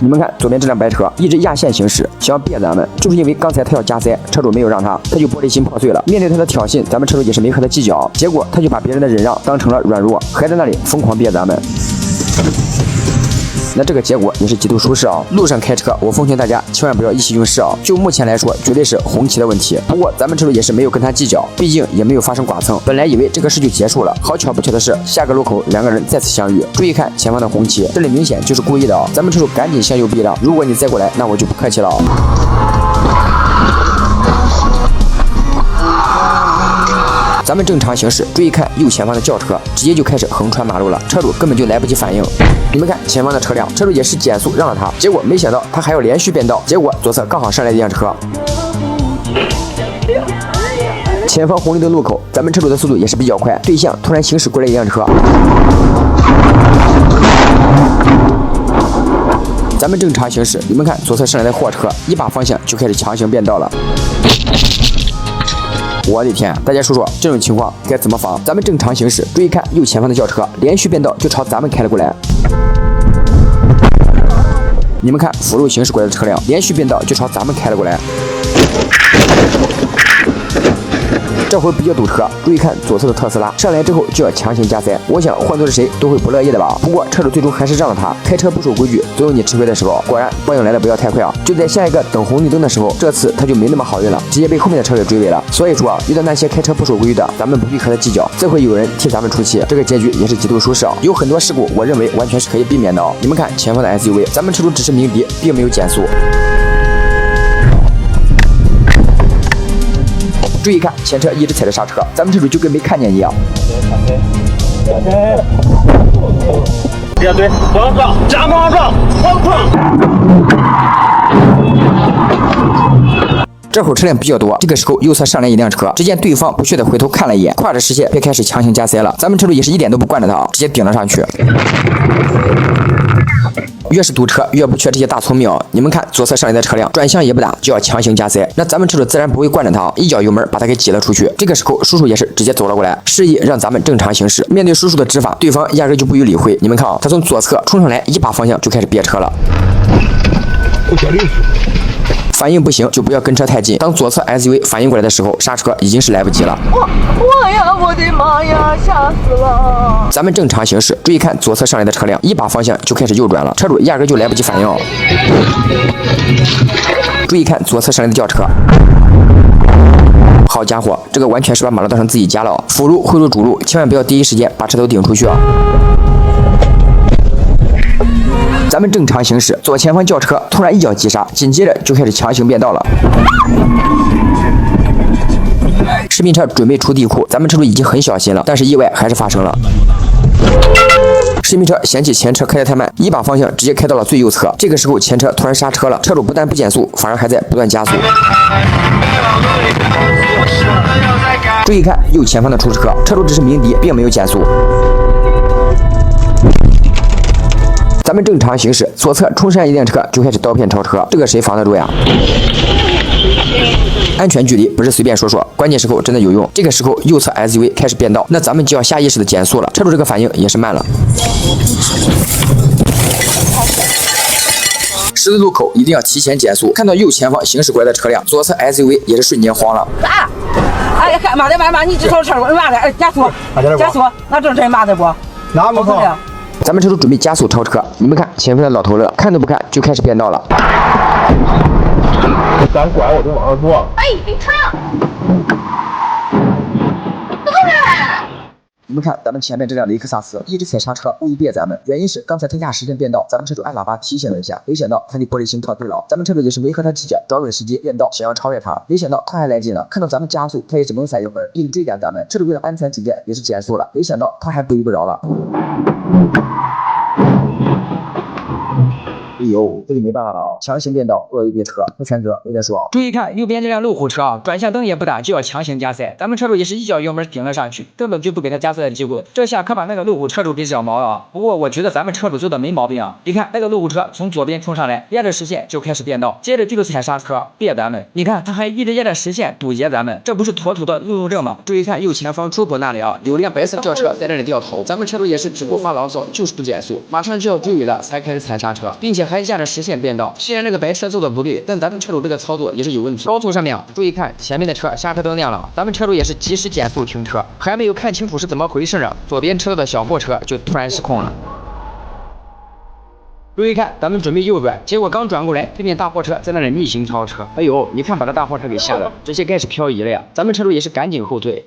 你们看左边这辆白车一直压线行驶，想要别咱们，就是因为刚才他要加塞，车主没有让他，他就玻璃心破碎了。面对他的挑衅，咱们车主也是没和他计较，结果他就把别人的忍让当成了软弱，还在那里疯狂别咱们。那这个结果也是极度舒适啊！路上开车，我奉劝大家千万不要意气用事啊！就目前来说，绝对是红旗的问题。不过咱们车主也是没有跟他计较，毕竟也没有发生剐蹭。本来以为这个事就结束了，好巧不巧的是，下个路口两个人再次相遇。注意看前方的红旗，这里明显就是故意的啊！咱们车主赶紧向右避让，如果你再过来，那我就不客气了啊！咱们正常行驶，注意看右前方的轿车，直接就开始横穿马路了，车主根本就来不及反应。你们看前方的车辆，车主也是减速让了他，结果没想到他还要连续变道，结果左侧刚好上来一辆车。前方红绿灯路口，咱们车主的速度也是比较快，对向突然行驶过来一辆车。咱们正常行驶，你们看左侧上来的货车，一把方向就开始强行变道了。我的天，大家说说这种情况该怎么防？咱们正常行驶，注意看右前方的轿车，连续变道就朝咱们开了过来。你们看辅路行驶过来的车辆，连续变道就朝咱们开了过来。这会儿比较堵车，注意看左侧的特斯拉上来之后就要强行加塞，我想换做是谁都会不乐意的吧。不过车主最终还是让了他，开车不守规矩，总有你吃亏的时候。果然报应来的不要太快啊！就在下一个等红绿灯的时候，这次他就没那么好运了，直接被后面的车给追尾了。所以说啊，遇到那些开车不守规矩的，咱们不必和他计较，这会有人替咱们出气，这个结局也是极度舒适啊。有很多事故，我认为完全是可以避免的啊。你们看前方的 SUV， 咱们车主只是鸣笛，并没有减速。注意看，前车一直踩着刹车，咱们车主就跟没看见一样。别对，往上，加往上，往上。这会儿车辆比较多，这个时候右侧上来一辆车，只见对方不屑的回头看了一眼，跨着视线便开始强行加塞了。咱们车主也是一点都不惯着他，直接顶了上去。越是堵车，越不缺这些大聪明啊！你们看左侧上来的车辆，转向也不打，就要强行加塞。那咱们车主自然不会惯着他，一脚油门把他给挤了出去。这个时候，叔叔也是直接走了过来，示意让咱们正常行驶。面对叔叔的执法，对方压根就不予理会。你们看啊，他从左侧冲上来，一把方向就开始别车了。反应不行就不要跟车太近。当左侧 SUV 反应过来的时候，刹车已经是来不及了。我呀，我的妈呀，吓死了！咱们正常行驶，注意看左侧上来的车辆，一把方向就开始右转了，车主压根就来不及反应。注意看左侧上来的轿车。好家伙，这个完全是把马路当成自己家了。辅路汇入主路，千万不要第一时间把车头顶出去啊！咱们正常行驶，左前方轿车突然一脚急刹，紧接着就开始强行变道了。视频车准备出地库，咱们车主已经很小心了，但是意外还是发生了。视频车嫌弃前车开得太慢，一把方向直接开到了最右侧。这个时候前车突然刹车了，车主不但不减速，反而还在不断加速。注意看右前方的出租车，车主只是鸣笛，并没有减速。咱们正常行驶，左侧冲上一辆车就开始刀片超车，这个谁防得住呀？安全距离不是随便说说，关键时候真的有用。这个时候右侧 SUV 开始变道，那咱们就要下意识的减速了。车主这个反应也是慢了。十字路口一定要提前减速，看到右前方行驶过来的车辆，左侧 SUV 也是瞬间慌了。啊！哎，妈的妈，你这超车妈的，加速，加速，那这真妈的不？哪么跑？咱们车主准备加速超车，你们看前方的老头乐，看都不看就开始变道了。咱拐我就往上坐。哎，你车呀！你们看咱们前面这辆雷克萨斯一直踩刹车，故意别咱们，原因是刚才他压实线变道，咱们车主按喇叭提醒了一下，没想到他的玻璃心破碎了。咱们车主也是没和他计较，找准时机变道，想要超越他，没想到他还来劲了，看到咱们加速，他也是猛踩油门，硬追赶咱们。车主为了安全起见，也是减速了，没想到他还不依不饶了。哎呦，这就没办法了啊！强行变道，作为别车不选择，有点爽。注意看右边这辆路虎车啊，转向灯也不打就要强行加塞，咱们车主也是一脚油门顶了上去，根本就不给他加塞的机会。这下可把那个路虎车主给惹毛了。不过我觉得咱们车主做的没毛病啊！你看那个路虎车从左边冲上来，沿着实线就开始变道，接着就是踩刹车别咱们。你看他还一直沿着实线堵截咱们，这不是妥妥的路怒症吗？注意看右前方出口那里啊，有辆白色轿车在这里掉头，咱们车主也是只顾发牢骚，就是不减速，马上就要追尾了才开始踩刹车，并且还沿着实线变道。虽然那个白车做的不对，但咱们车主这个操作也是有问题。高速上面啊，注意看前面的车刹车灯亮了，咱们车主也是及时减速停车，还没有看清楚是怎么回事啊，左边车道的小货车就突然失控了。注意看，咱们准备右转，结果刚转过来，对面大货车在那里逆行超车。哎呦，一看把这大货车给吓得直接开始漂移了呀！咱们车主也是赶紧后退。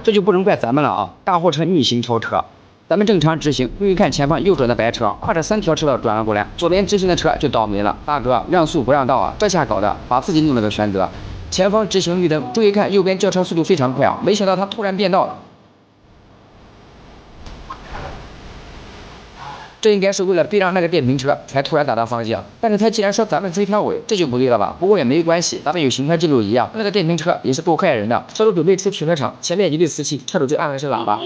这就不能怪咱们了啊！大货车逆行超车，咱们正常直行。注意看前方右转的白车，跨着3条车道转了过来，左边直行的车就倒霉了。大哥，让速不让道啊！这下搞的把自己弄了个全责。前方直行绿灯，注意看右边轿车速度非常快啊！没想到他突然变道了。这应该是为了避让那个电瓶车才突然打到方向，但是他既然说咱们追条尾，这就不对了吧？不过也没关系，咱们有行车记录仪啊。那个电瓶车也是够害人的，车主准备出停车场，前面一对瓷器，车主就按了声喇叭，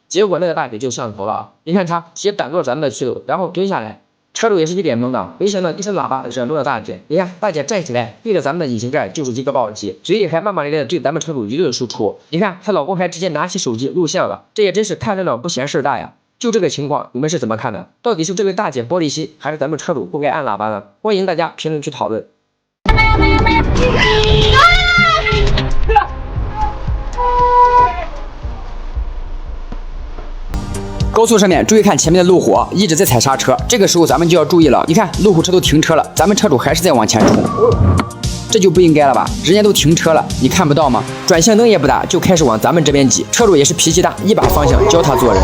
结果那个大姐就上头了。你看他直接挡住咱们的去路，然后蹲下来，车主也是一脸懵的，没想到一声喇叭惹怒了大姐。你看大姐站起来，对着咱们的引擎盖就是一个暴击，嘴里还骂骂咧咧的对咱们车主一顿输出。你看她老公还直接拿起手机录像了，这也真是看热闹不嫌事大呀。就这个情况，你们是怎么看的？到底是这位大姐玻璃心，还是咱们车主不该按喇叭呢？欢迎大家评论区讨论。高速上面注意看前面的路虎一直在踩刹车，这个时候咱们就要注意了。你看路虎车都停车了，咱们车主还是在往前冲。这就不应该了吧？人家都停车了，你看不到吗？转向灯也不打，就开始往咱们这边挤。车主也是脾气大，一把方向教他做人。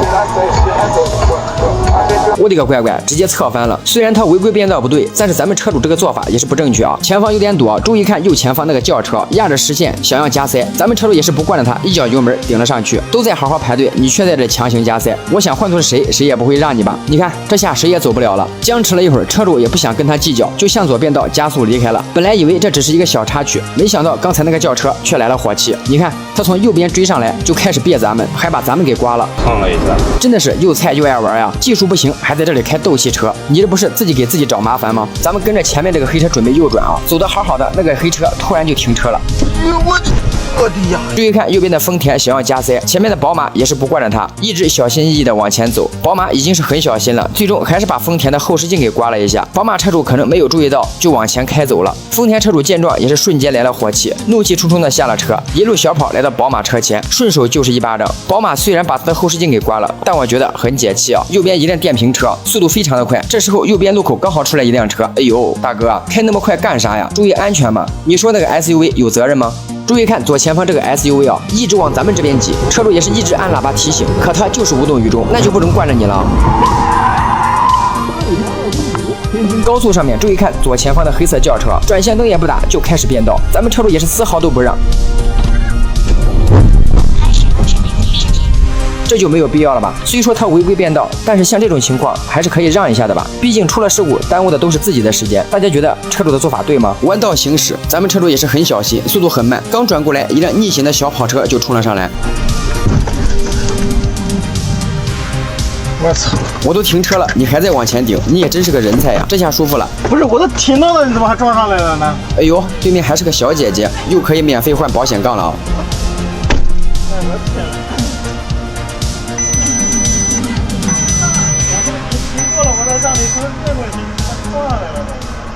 我的个乖乖，直接侧翻了。虽然他违规变道不对，但是咱们车主这个做法也是不正确啊。前方有点堵啊，注意看右前方那个轿车压着实线想要加塞，咱们车主也是不惯着他，一脚油门顶了上去。都在好好排队，你却在这强行加塞。我想换做是谁，谁也不会让你吧？你看这下谁也走不了了。僵持了一会儿，车主也不想跟他计较，就向左变道加速离开了。本来以为这只是一个小插曲，没想到刚才那个轿车却来了火气。你看他从右边追上来，就开始别咱们，还把咱们给刮了，碰了一下，真的是又菜又爱玩呀！技术不行，还在这里开斗气车，你这不是自己给自己找麻烦吗？咱们跟着前面这个黑车准备右转啊，走得好好的，那个黑车突然就停车了。我的呀！注意看右边的丰田想要加塞，前面的宝马也是不惯着他，一直小心翼翼的往前走。宝马已经是很小心了，最终还是把丰田的后视镜给刮了一下。宝马车主可能没有注意到，就往前开走了。丰田车主见状也是瞬间来了火气，怒气冲冲的下了车，一路小跑来到宝马车前，顺手就是一巴掌。宝马虽然把他的后视镜给刮了，但我觉得很解气啊。右边一辆电瓶车速度非常的快，这时候右边路口刚好出来一辆车，哎呦，大哥开那么快干啥呀？注意安全嘛！你说那个 SUV 有责任吗？注意看左前方这个 SUV 啊，一直往咱们这边挤，车主也是一直按喇叭提醒，可他就是无动于衷，那就不能惯着你了。高速上面注意看左前方的黑色轿车，转向灯也不打就开始变道，咱们车主也是丝毫都不让。这就没有必要了吧？虽说他违规变道，但是像这种情况还是可以让一下的吧？毕竟出了事故，耽误的都是自己的时间。大家觉得车主的做法对吗？弯道行驶，咱们车主也是很小心，速度很慢。刚转过来，一辆逆行的小跑车就冲了上来。我操！我都停车了，你还在往前顶，你也真是个人才呀！这下舒服了。不是，我都停到了，你怎么还撞上来了呢？哎呦，对面还是个小姐姐，又可以免费换保险杠了啊！我天！我让你说